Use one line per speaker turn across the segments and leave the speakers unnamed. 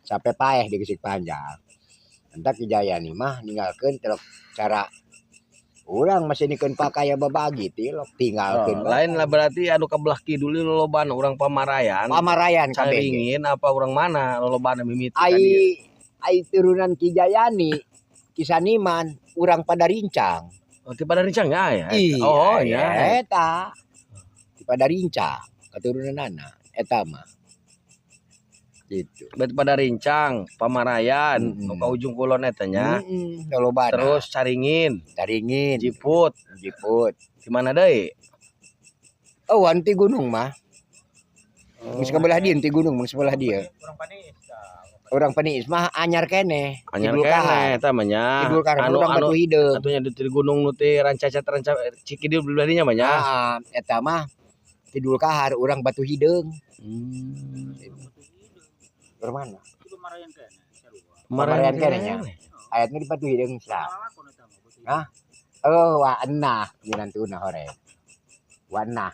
sampai paeh di Gesik Panjang. Entah Kijayani mah ninggalkeun telok cara urang masih nikeun pakaya babagi tilok tinggalkeun.
Lain lah berarti anu kebelah kidul loloban urang Pamarayan.
Pamarayan kabeh.
Caringin apa urang mana loloban mimiti
ai turunan Kijayani Kisaniman urang Padarincang.
Oh, ti Padarincang ya.
Oh ya eta. Ti Padarincang keturunanna eta mah. Gitu.
Berarti Padarincang, Pamarayan, nu ka ujung kulon eta nya. Terus Caringin, Jiput. Di mana deui?
Oh, anti gunung mah. Geus kabelah dieu ti gunung geus sebelah dieu. Orang Paniis mah anyar kene.
Anyar kene eta mah nya.
Kidul Kahar urang Batu Hideung.
Atunya di gunung nu teh Rancacat Cikidil belah dinya mah nya.
Eta mah Kidul Kahar urang Batu Hideung. Mana? Pamarayan kene nya. Ayatnya di Batu Hideung sah. Hah? Oh, Wanah minantuna hore. Wanah.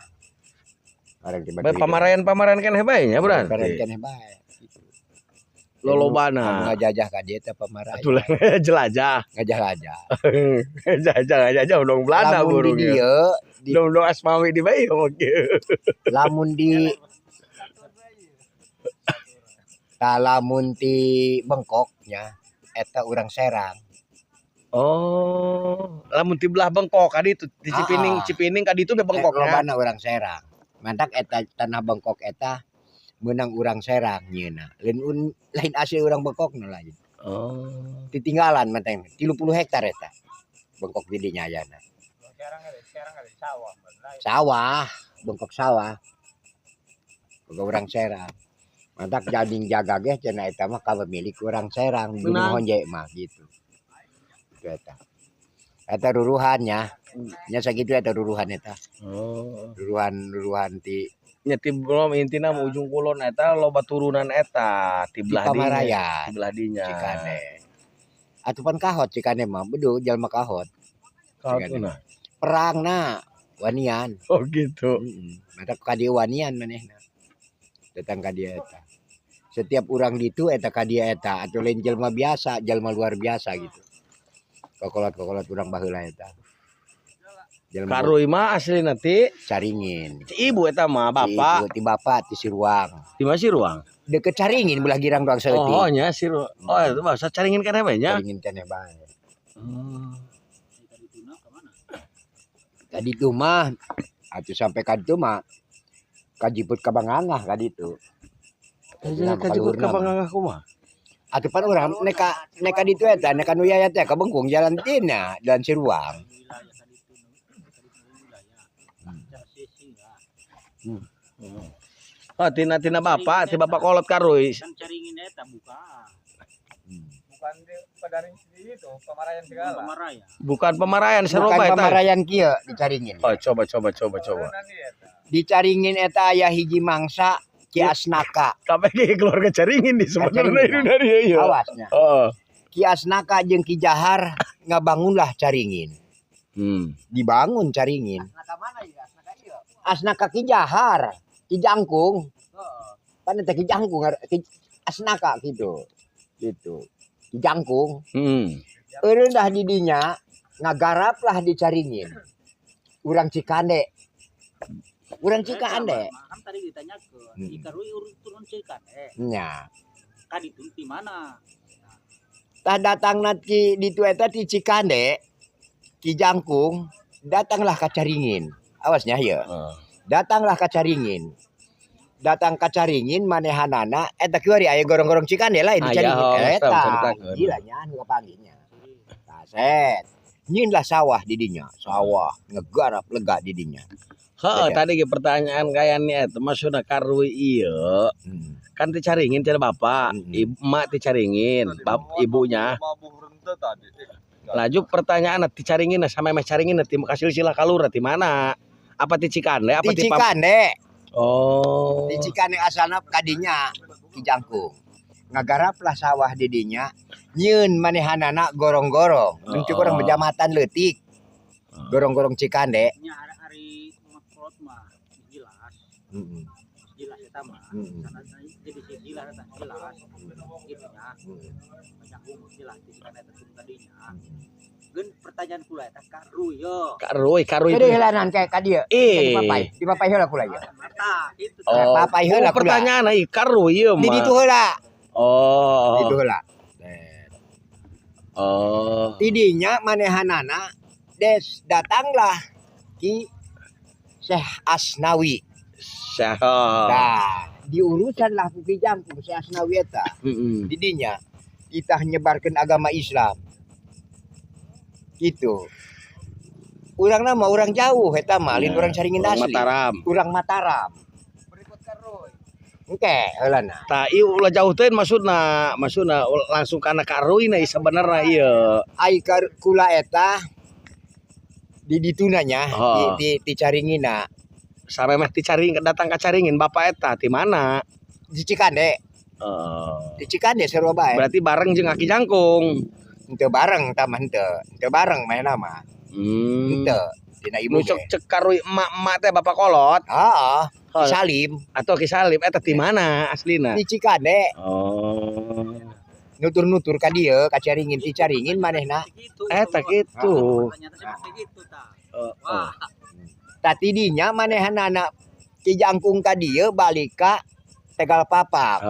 Orang di Batu
Hideung. Pamarayan kene bae nya berarti.
Pamarayan kene bae.
Lolobana
ngajajah ka dieu teh Pamarayan.
Atuh jelajah.
Ngajah-ngajah.
Ngajah dong Belanda burung
dieu.
Dong Asmawi di bae
Lamun di lamun di Bengkoknya eta urang Serang.
Oh, lamun ti belah Bengkok kadi itu di Cipining kadi itu be Bengkoknya.
Lobana urang Serang. Mantak eta tanah Bengkok eta menang urang Serang nyeuna. Lain asli urang Bengkokna lain.
Oh.
Ditinggalan menteng 30 hektar eta. Bengkok di dinya ayana.
Serang ada sawah.
Sawah, Bengkok sawah. Boga urang Serang. Mantak jading jaga ge cenah eta mah milik urang Serang, Gunung Honje mah gitu. Itu eta. Eta ruruhannya. Nya sakitu eta ruruhan eta.
Oh.
Ruruhan ti
nya ti belum intina ujung kulon eta loba turunan eta ti belah
Pamarayan.
Ti belah dinya.
Cikane. Atupan kahot Cikane mah bedu jalma kahot.
Kahotna.
Perangna wanian.
Oh gitu.
Mata ka dieu wanian manehna. Datang ka dieu eta. Setiap urang ditu eta ka dieu eta atuh lain jalma biasa, jalma luar biasa gitu. Kokolot-kokolot urang baheula eta.
Karui mah asli nanti
Caringin.
Ibu eta mah bapak.
Ti bapak ti Siruang.
Di mana Siruang?
Deket Caringin belah girang doang seutik.
Oh nya Siruang. Oh itu bahasa Caringin kana bae nya.
Caringin kana bae. Tadi itu mah atuh sampai ka ditu mah kajiput ka Bangangah ka ditu.
Kajiput ka Bangangah kumaha?
Atuh pan urang neka ditu eta neka nu yaya teh ka Bengkung jalan tina dan Siruang.
Oh tina bapak, ti bapak kolot karui.
Kan Caringin eta bukan. Bukan di Padarincang itu, Pamarayan segala.
Bukan Pamarayan seroba
eta.
Bukan
Pamarayan kieu di Caringin.
Oh coba.
Di Caringin eta aya hiji mangsa Ki Asnaka.
Kabeh ge keluarga Caringin di sebenarnya dari ieu.
Awasnya. Ki Asnaka jeung Ki Jahar ngabangunlah Caringin. Dibangun Caringin.
Asnaka mana ya? Asnaka ieu.
Asnaka Ki Jahar, Ki Jangkung. Pan eta Ki Jangkung Asnaka gitu. Gitu. Ki Jangkung. Eureun dah di dinya ngagaraplah di Caringin. Urang Cikande. Urang Cikande.
Kan tadi ditanyakeun, Ikarui turun Cikande.
Nya.
Kan itu di mana?
Tah datangna ki ditu eta ti Cikande. Ki Jangkung datanglah ka Caringin. Awasnya ieu. Datanglah ka Caringin. Datang ka Caringin manehanana eta kieu aya gorong-gorong Cikande lain di Caringin eta. Gila nya anu kapanggihnya. Taset. Nyin lah sawah di dinya, sawah ngegarap lega di dinya.
Heeh, tadi ge pertanyaan kayaknya eta maksudna karui ieu. Kan ti Caringin cenah bapak, emak ti Caringin, ibunya. Lanjut pertanyaan ti Caringin sama meh Caringin ti Kasil Sila Kalura ti mana? Apa ti Cikande apa
ti Cikande?
Oh.
Ti Cikande asalna kadinya Ki Jangkung. Ngagaraplah sawah di dinya. Nyeun manehanana gorong-gorong. Untuk orang berjamatan leutik. Gorong-gorong Cikande.
Nya hari makrot mah jelas. Jelas eta mah.
jadi sini lah jelas gitu ya banyak umur jelas di sana tadinya gen pertanyaan kula eta karu yo
Karui
Jadi helanan kayak kadieu. Di papai heula kula ya.
mata itu
Oh,
papai heula kula.
pertanyaan ai karui ieu
Di
mah.
ditu heula.
Oh.
Ditu heula.
Oh.
Tidinya manehanana des datanglah ki Syekh Asnawi.
Syah.
Nah, diurusan lah ku Ki Jangkung Syekh Asnawi eta.
Heeh.
Didinya kita nyebarkan agama Islam. Gitu. Urang nama orang jauh eta mah, lain urang Caringin asli.
Mataram.
Urang Mataram.
Berikut karoy.
Engke heulana.
Tah ieu ulah jauh teh maksudna langsung kana karui na sebenarnya ieu.
Ai kula eta di ditunanya
Oh.
di Caringina
Sampai mah datang ka Caringin bapak eta ti mana?
di Cikande. Di Cikande sarua bae.
Berarti bareng jeung Aki Jangkung.
Henteu bareng tah mah henteu bareng main nama. Henteu dina ibu.
Nu cek karui emak-emak teh bapak kolot
Heeh. Ki Salim
atau Ki Salim eta ti mana aslina?
di Cikande.
Oh.
Nutur-nutur ka dieu ka Caringin ti Caringin manehna.
Eta kitu.
ternyata seperti gitu ta
Heeh.
Tati dinya manehanana Ki Jangkung ka dieu balik ka Tegal Papak.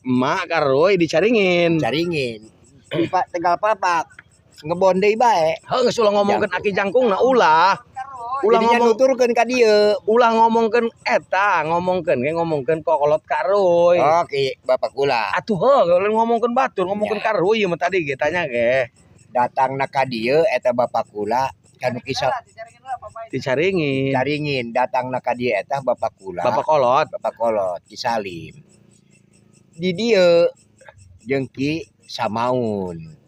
Emak karoi dicaringin.
Caringin. Di Tegal Papak ngebon deui bae.
Heuh geus ulah ngomongkeun Aki Jangkung na ulah. Ulah
Didinya
ngomong
nuturkeun ka dieu.
ulah ngomongkeun eta, ngomongkeun kokolot karoi.
Oke, Bapak kula.
Atuh heuh ngomongkeun batur, ngomongkeun karoi ieu mah tadi ge tanya ge.
Datangna ka dieu eta Bapak kula kanu kisah
Dicaringin.
Caringin datangna ka dieu eta Bapak kula.
Bapak kolot.
Bapak kolot Ki Salim. Di dieu jeung Ki Samaun.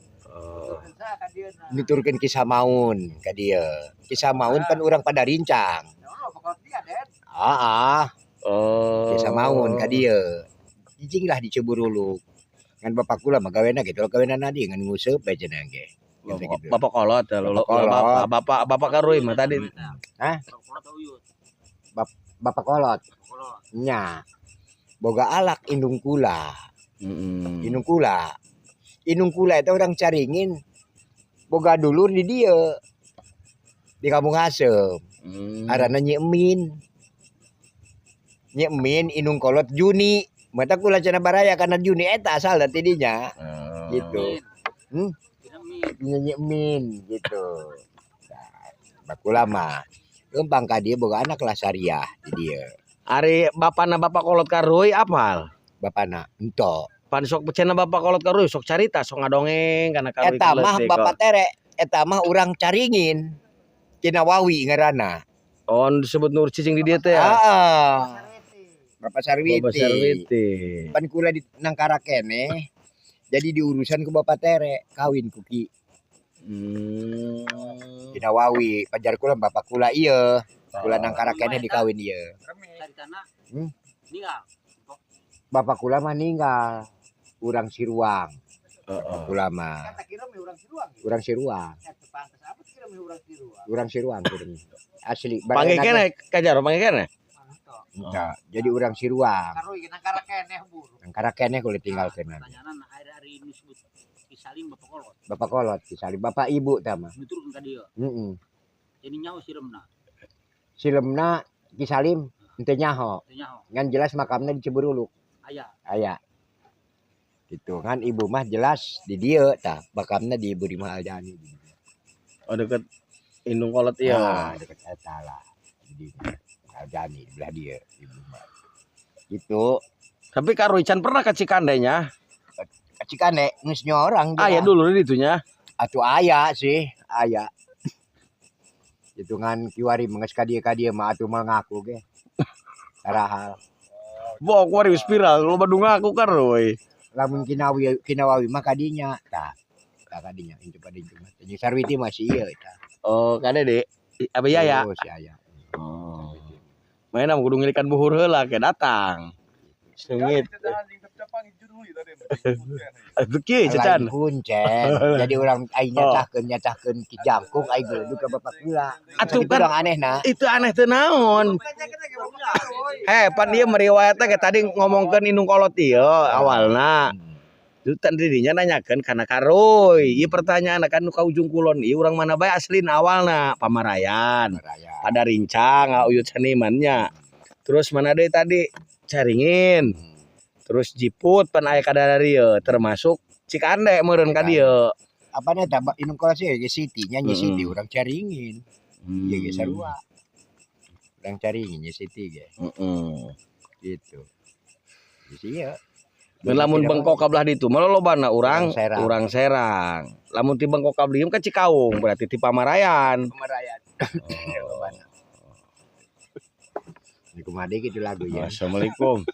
Nuturkeun Ki Samaun ka dieu. Ki Samaun kan urang pada rincang. Heeh.
Oh.
Ki Samaun ka dieu. Jijing lah di Ceburuluk. Ngan bapak kula mah gawena gitu, gawena nadi ngan nguseup bae cenah ge. Gitu.
Bapak kolot ya,
Bapak kolot.
bapak karoi mah tadi.
Hah? Bapak kolot. Nya. Boga alak indung kula. Indung kula. Indung kula itu orang Caringin. Boga dulur di dieu. Di Kampung Asem. Arana Nyi Emin. Nyi Emin indung kolot Juni. Mata kula cenah baraya karena Juni eta asal dari dinya. Gitu. Nyi Emin gitu. Nah, kula mah gampang ka dieu boga anak lah Syariah di dieu.
Ari bapana bapak kolot karoi apal?
Bapana ento.
Pan sok cenah bapak kolot karoi sok carita sok ngadongeng kana karoi.
Eta mah bapak tere, eta mah urang Caringin. Cina Wawi ngaranna.
Oh disebut Nur Cicing di dieu teh ya.
Heeh. Bapak Sarwiti.
Bapak Sarwiti.
Pan kula di nangkara kene. Jadi diurusan ke bapak tere kawin kuki. Cina Wawi, pajar kula bapak kula ieu. Kula nangkara kene dikawin ieu. Bapak kula mah ninggal. Urang Siruang. Kula mah. Urang Siruang. Urang Siruang kirim. Asli.
Panggil kene kajar panggil kene.
Nah, jadi urang Siruang. Nangkara kene kula tinggal kene. Bapak kolot Ki Salim. Bapak ibu tah mah.
nuturkeun ka dieu
Heeh.
jadi nyaho siremna
Silemna Ki Salim henteu nyaho.
teu nyaho
Ngan jelas makamna di Ceburuluk.
aya
Aya. Gitu kan ibu mah jelas di dieu tah makamna di Budi Mahaldani.
Oh deket indung kolot ieu.
Ah, dekat eta lah. Di Mahaldani di belah dieu ibu mah. Gitu.
Tapi karoi can pernah ke Cikandenya.
Cikane geus nyorang dia.
Aya dulu di itunya.
Atuh aya sih, aya. Hitungan kiwari menges ka dieu mah atuh mah ngaku ge. Sarahal.
Bok wari spiral lo badung aku karoi.
Lamun Kinawawi mah kadinya tah. Tah kadinya intu pada intu mah. Jeung Sarwiti masih ieu tah.
Oh kade deh. Apa ya?
Oh, si aya.
Oh. Main am kudu ngilikan buhur heula ke datang. Sengit.
panggil judul tadi.
Itu ki cecan.
Kuncen. Jadi orang ai nyatahkeun Ki Jangkung ai geuleuh ka bapak heula.
Atuh
Itu
kan
orang aneh nah.
itu aneh teu naon. Pan dia meriwayatna ke tadi ngomongkeun indung kolot ieu awalna. Itu tadi dinya nanyakeun kana karoy. Ieu pertanyaan kan nu ka ujung kulon ieu urang mana bae aslina awalna Pamarayan. Pada rincang uyut senimannya. Terus mana deui tadi Caringin. Terus Jiput pan aya kadari termasuk Cikande meureun ka dieu.
Apanya tambah indung kolot sih ge Siti nyanyi Siti urang Caringin. Ieu ge sarua. Urang Caringin nya Siti ge. Gitu. Di ieu.
Mun lamun bengkok kabelah ditu mah lolobana urang
Serang.
urang Serang. Lamun ti bengkok kabelah ka Cikaung berarti ti Pamarayan.
Pamarayan. Lolobana. Ini kumaha deui kitu lagu ya.
Assalamualaikum.